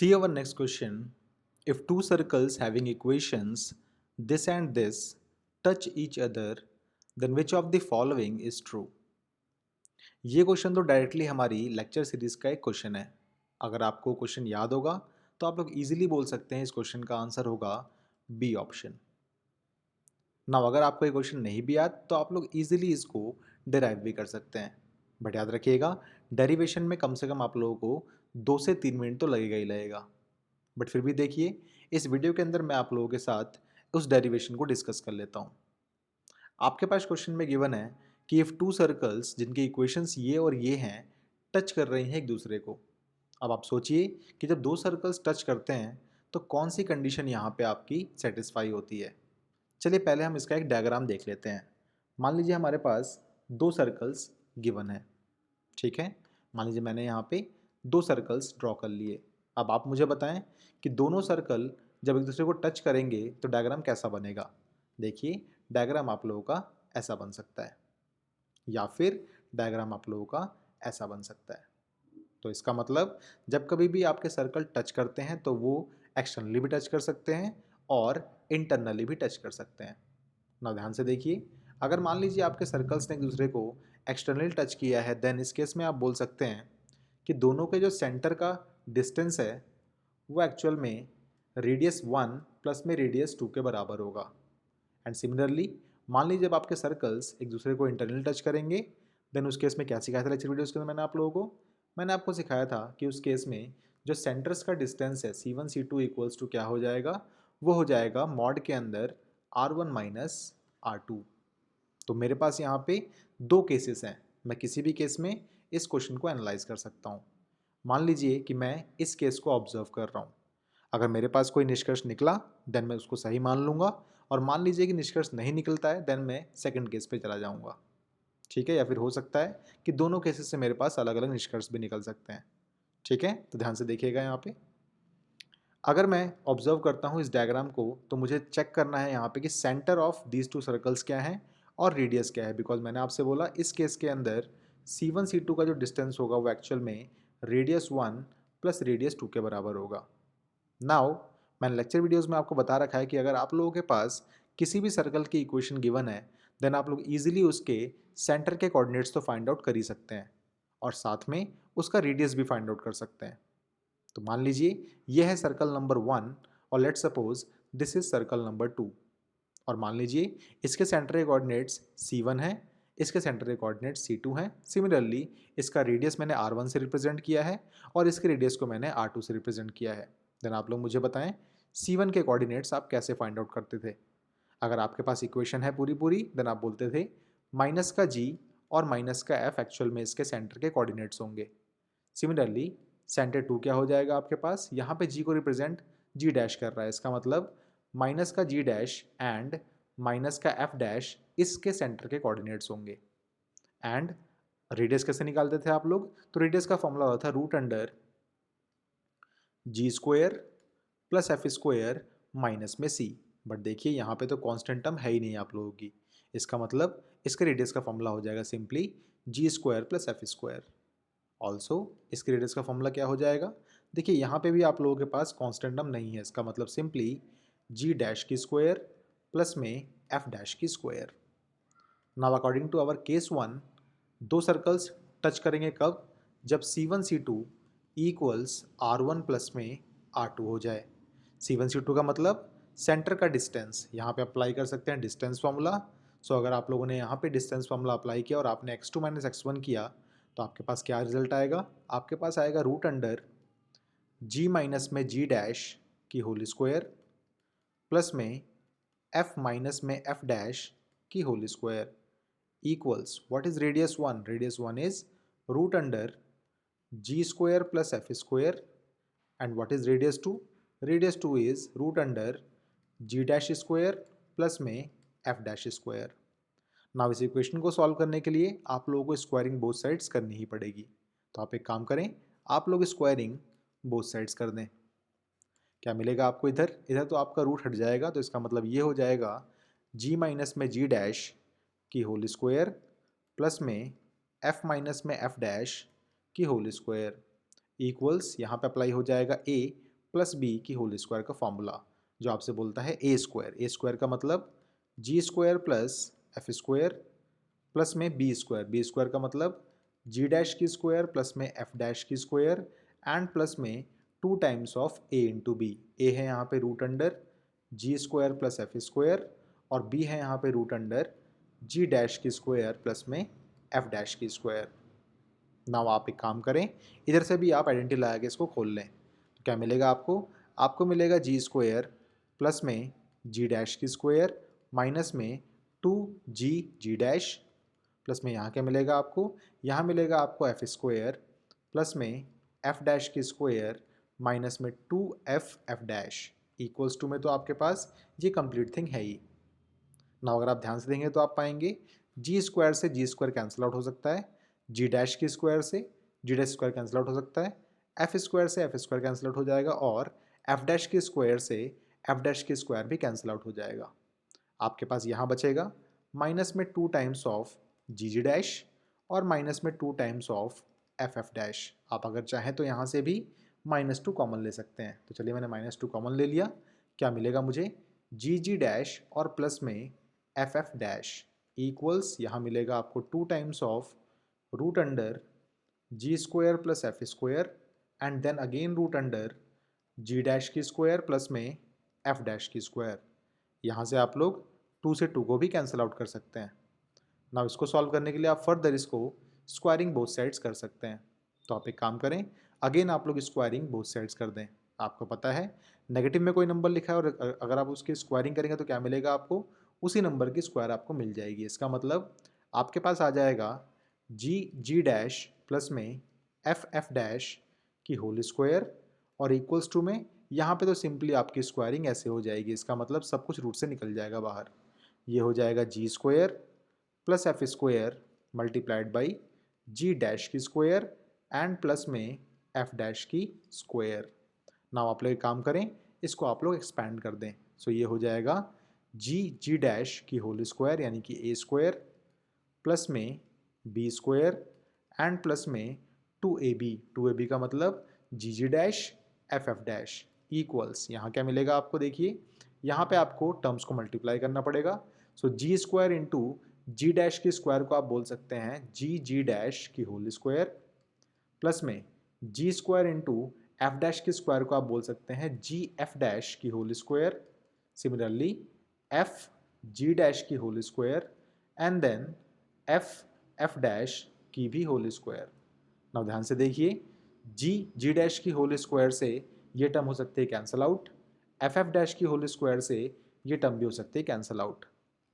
See our next question. If two circles having equations this and this touch each other, then which of the following is true? ये question तो directly हमारी lecture series का एक question है। अगर आपको question याद होगा तो आप लोग इजीली बोल सकते हैं इस क्वेश्चन का आंसर होगा बी ऑप्शन। ना अगर आपको ये क्वेश्चन नहीं भी याद तो आप लोग इजीली इसको डिराइव भी कर सकते हैं। बट याद रखिएगा डेरिवेशन में कम से कम आप लोगों को 2 से 3 मिनट तो लगेगा ही लगेगा। बट फिर भी देखिए इस वीडियो के अंदर मैं आप लोगों के साथ उस डेरिवेशन को डिस्कस कर लेता हूँ। आपके पास क्वेश्चन में गिवन है कि इफ़ टू सर्कल्स जिनके इक्वेशंस ये और ये हैं टच कर रहे हैं एक दूसरे को। अब आप सोचिए कि जब दो सर्कल्स टच करते हैं तो कौन सी कंडीशन यहाँ पे आपकी सेटिस्फाई होती है। चलिए पहले हम इसका एक डायग्राम देख लेते हैं। मान लीजिए हमारे पास दो सर्कल्स गिवन है, ठीक है। मान लीजिए मैंने यहाँ पे दो सर्कल्स ड्रॉ कर लिए। अब आप मुझे बताएं कि दोनों सर्कल जब एक दूसरे को टच करेंगे तो डायग्राम कैसा बनेगा। देखिए डायग्राम आप लोगों का ऐसा बन सकता है या फिर डायग्राम आप लोगों का ऐसा बन सकता है। तो इसका मतलब जब कभी भी आपके सर्कल टच करते हैं तो वो एक्सटर्नली भी टच कर सकते हैं और इंटरनली भी टच कर सकते हैं। ना ध्यान से देखिए, अगर मान लीजिए आपके सर्कल्स ने एक दूसरे को एक्सटर्नली टच किया है देन इस केस में आप बोल सकते हैं कि दोनों के जो सेंटर का डिस्टेंस है वो एक्चुअल में रेडियस 1 प्लस में रेडियस 2 के बराबर होगा। एंड सिमिलरली मान लीजिए जब आपके सर्कल्स एक दूसरे को इंटरनली टच करेंगे देन उस केस में क्या सिखाया था लेक्चर वीडियोस के अंदर मैंने आपको सिखाया था कि उस केस में जो सेंटर्स का डिस्टेंस है C1 C2 इक्वल्स टू क्या हो जाएगा, वो हो जाएगा मॉड के अंदर R1 माइनस R2। तो मेरे पास यहाँ पे दो केसेस हैं, मैं किसी भी केस में इस क्वेश्चन को एनालाइज कर सकता हूँ। मान लीजिए कि मैं इस केस को ऑब्जर्व कर रहा हूँ। अगर मेरे पास कोई निष्कर्ष निकला देन मैं उसको सही मान लूँगा, और मान लीजिए कि निष्कर्ष नहीं निकलता है देन मैं सेकंड केस पे चला जाऊँगा, ठीक है। या फिर हो सकता है कि दोनों केसेस से मेरे पास अलग अलग निष्कर्ष भी निकल सकते हैं, ठीक है। तो ध्यान से देखिएगा यहाँ पे अगर मैं ऑब्जर्व करता हूँ इस डायग्राम को तो मुझे चेक करना है यहाँ पे कि centre of these two circles क्या है और रेडियस क्या है। बिकॉज मैंने आपसे बोला इस केस के अंदर C1 C2 का जो डिस्टेंस होगा वो एक्चुअल में रेडियस 1 प्लस रेडियस 2 के बराबर होगा। नाउ मैंने लेक्चर वीडियोस में आपको बता रखा है कि अगर आप लोगों के पास किसी भी सर्कल की इक्वेशन गिवन है देन आप लोग इजीली उसके सेंटर के कोऑर्डिनेट्स तो फाइंड आउट कर ही सकते हैं और साथ में उसका रेडियस भी फाइंड आउट कर सकते हैं। तो मान लीजिए यह है सर्कल नंबर 1 और let's suppose this is circle number 2, और मान लीजिए इसके सेंटर के कोऑर्डिनेट्स C1 है, इसके सेंटर के कोऑर्डिनेट्स C2 हैं। सिमिलरली इसका रेडियस मैंने R1 से रिप्रेजेंट किया है और इसके रेडियस को मैंने R2 से रिप्रेजेंट किया है। देन आप लोग मुझे बताएं C1 के कोऑर्डिनेट्स आप कैसे फाइंड आउट करते थे। अगर आपके पास इक्वेशन है पूरी पूरी देन आप बोलते थे माइनस का G और माइनस का F एक्चुअल में इसके सेंटर के कोऑर्डिनेट्स होंगे। सिमिलरली सेंटर 2 क्या हो जाएगा आपके पास, यहाँ पे G को रिप्रेजेंट G डैश कर रहा है, इसका मतलब माइनस का G डैश एंड माइनस का F डैश इसके सेंटर के कोऑर्डिनेट्स होंगे। एंड रेडियस कैसे निकालते थे आप लोग, तो रेडियस का फॉर्मूला होता था root under G square plus F square minus में C। बट देखिए यहाँ पे तो कांस्टेंट टर्म है ही नहीं आप लोगों की, इसका मतलब इसके रेडियस का फॉर्मूला हो जाएगा simply G square plus F square. Also इसके रेडियस का फॉर्मूला क्या हो जाएगा, देखिए यहाँ पे भी आप लोगों के पास कांस्टेंट टर्म नहीं है, इसका मतलब सिंपली G डैश की स्क्वायर प्लस में F डैश की square. Now according to our case 1 दो सर्कल्स टच करेंगे कब, जब C1 C2 equals R1 plus में R2 हो जाए। C1 C2 का मतलब सेंटर का डिस्टेंस, यहाँ पे अप्लाई कर सकते हैं डिस्टेंस फार्मूला। सो अगर आप लोगों ने यहाँ पे डिस्टेंस फार्मूला अप्लाई किया और आपने x2 माइनस x1 किया तो आपके पास क्या रिजल्ट आएगा, आपके पास आएगा रूट अंडर G माइनस में G डैश की होल स्क्वायर प्लस में F माइनस में F डैश की whole square equals what is radius 1, radius 1 is root under G square plus F square, and what is radius 2, radius 2 is root under G dash square plus में F dash square। Now इस equation को solve करने के लिए आप लोगों को squaring both sides करनी ही पड़ेगी। तो आप एक काम करें, आप लोग स्क्वायरिंग बोथ साइड्स कर दें। क्या मिलेगा आपको, इधर इधर तो आपका रूट हट जाएगा तो इसका मतलब ये हो जाएगा G माइनस में G डैश की होल स्क्वायर प्लस में F माइनस में F डैश की होल स्क्वायर इक्वल्स यहाँ पे अप्लाई हो जाएगा A प्लस बी की होल स्क्वायर का फॉर्मूला जो आपसे बोलता है ए स्क्वायर का मतलब G square plus F square plus में बी स्क्वायर का मतलब जी डैश की स्क्वायर प्लस में एफ डैश की स्क्वायर एंड प्लस में 2 times of A into B. ए है यहाँ पे root under g square plus F square और बी है यहाँ पे रूट अंडर जी डैश की स्क्वायर प्लस में एफ डैश की स्क्वायर। नाउ आप एक काम करें, इधर से भी आप आइडेंटिटी लगा के इसको खोल लें। तो क्या मिलेगा आपको? आपको मिलेगा जी स्क्वायर प्लस में जी डैश की स्क्वायर माइनस में 2 जी डैश प्लस में यहाँ क्या मिलेगा आपको? यहाँ मिलेगा आपको एफ स्क्वायर प्लस में एफ डैश की स्क्वायर माइनस में 2 एफ डैश इक्वल्स टू में तो आपके पास ये कंप्लीट थिंग है ही। ना अगर आप ध्यान से देंगे तो आप पाएंगे जी स्क्वायर से जी स्क्वायर कैंसिल आउट हो सकता है, जी डैश की स्क्वायर से जी डैश स्क्वायर कैंसिल आउट हो सकता है, एफ स्क्वायर से एफ स्क्वायर कैंसिल आउट हो जाएगा और एफ डैश की स्क्वायर से एफ डैश की स्क्वायर भी कैंसिल आउट हो जाएगा। आपके पास यहाँ बचेगा माइनस में 2 टाइम्स ऑफ जी डैश और माइनस में 2 टाइम्स ऑफ एफ डैश। आप अगर चाहें तो यहाँ से भी -2 कॉमन ले सकते हैं। तो चलिए मैंने -2 कॉमन ले लिया। क्या मिलेगा मुझे? जी डैश और प्लस में एफ डैश इक्वल्स यहाँ मिलेगा आपको 2 times of root under g square plus F square and then again root under g dash की स्क्वायर प्लस में एफ डैश की स्क्वायर। यहाँ से आप लोग 2 से 2 को भी कैंसिल आउट कर सकते हैं। नाउ इसको सॉल्व करने के लिए आप फर्दर इसको स्क्वायरिंग बोथ साइड्स कर सकते हैं। तो आप एक काम करें, अगेन आप लोग स्क्वायरिंग बोथ साइड्स कर दें। आपको पता है नेगेटिव में कोई नंबर लिखा है और अगर आप उसकी स्क्वायरिंग करेंगे तो क्या मिलेगा आपको? उसी नंबर की स्क्वायर आपको मिल जाएगी। इसका मतलब आपके पास आ जाएगा जी डैश प्लस में एफ डैश की होल स्क्वायर और इक्वल्स टू में यहाँ पे तो सिंपली आपकी स्क्वायरिंग ऐसे हो जाएगी। इसका मतलब सब कुछ रूट से निकल जाएगा बाहर। ये हो जाएगा G square plus F square multiplied by G dash की स्क्वायर एंड प्लस में एफ डैश की स्क्वायर। नाउ आप लोग एक काम करें, इसको आप लोग एक्सपैंड कर दें। सो ये हो जाएगा जी डैश की होल स्क्वायर यानी कि ए स्क्वायर प्लस में बी स्क्वायर एंड प्लस में 2ab का मतलब G dash f dash equals यहाँ क्या मिलेगा आपको? देखिए यहाँ पे आपको टर्म्स को मल्टीप्लाई करना पड़ेगा। So G square into G dash की स्क्वायर को आप बोल सकते हैं जी डैश की होल स्क्वायर प्लस में G square into F dash की स्क्वायर को आप बोल सकते हैं जी एफ डैश की होल स्क्वायर। सिमिलरली एफ जी डैश की whole square and then F dash की भी होल स्क्वायर। नाउ ध्यान से देखिए जी डैश की होल स्क्वायर से ये टर्म हो सकते हैं कैंसल आउट, एफ डैश की होल स्क्वायर से ये टर्म भी हो सकते हैं कैंसल आउट।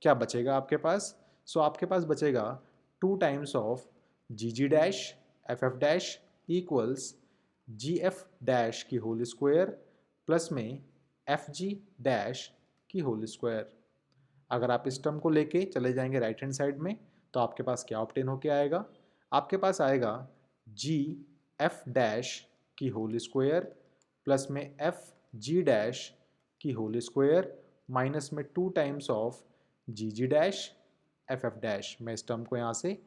क्या बचेगा आपके पास? सो आपके पास बचेगा 2 times of g dash f dash equals g F dash की होल स्क्वायर प्लस में एफ जी डैश की होल स्क्वायर। अगर आप इस टर्म को लेके चले जाएंगे राइट हैंड साइड में तो आपके पास क्या ऑब्टेन होके आएगा? आपके पास आएगा जी एफ डैश की होल स्क्वायर प्लस में एफ जी डैश की होल स्क्वायर माइनस में 2 times of g dash f dash. मैं इस टर्म को यहाँ से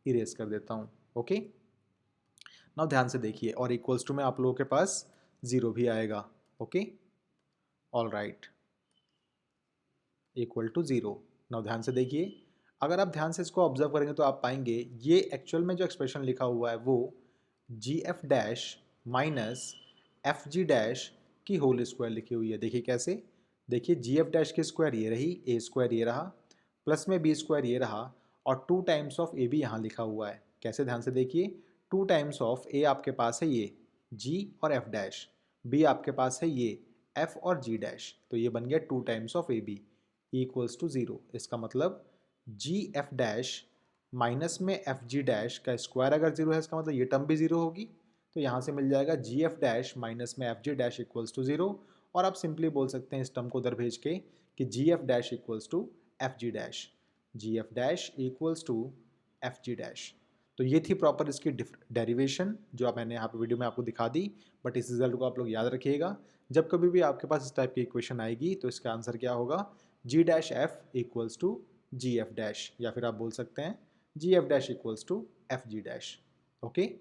इरेज कर देता हूँ। ओके, नाउ ध्यान से देखिए और इक्वल्स टू में आप लोगों के पास 0 भी आएगा। Okay, all right, equal to 0। Now ध्यान से देखिए, अगर आप ध्यान से इसको ऑब्जर्व करेंगे तो आप पाएंगे ये एक्चुअल में जो एक्सप्रेशन लिखा हुआ है वो G F dash minus F जी डैश की होल स्क्वायर लिखी हुई है। देखिए कैसे? देखिए जी एफ डैश की स्क्वायर ये रही, ए स्क्वायर ये रहा, प्लस में बी स्क्वायर ये रहा और 2 टाइम्स ऑफ ए भी यहाँ लिखा हुआ है। कैसे? ध्यान से देखिए, 2 टाइम्स ऑफ ए आपके पास है ये जी और एफ डैश, बी आपके पास है ये एफ और जी डैश, तो ये बन गया 2 times of a b equals two 0। इसका मतलब जी एफ डैश माइनस में एफ जी डैश का स्क्वायर अगर 0 है इसका मतलब ये टर्म भी 0 होगी। तो यहाँ से मिल जाएगा जी एफ डैश माइनस में एफ जी डैश इक्वल्स टू 0 और आप सिंपली बोल सकते हैं इस टर्म को उधर भेज के कि G F dash equals to F ji dash, G F dash equals to F ji dash. तो ये थी प्रॉपर इसकी डेरिवेशन जो मैंने यहाँ पे वीडियो में आपको दिखा दी। बट इस रिजल्ट को आप लोग याद रखिएगा, जब कभी भी आपके पास इस टाइप की इक्वेशन आएगी तो इसका आंसर क्या होगा? G dash F equals to G F dash, या फिर आप बोल सकते हैं G F dash equals to F ji dash. Okay.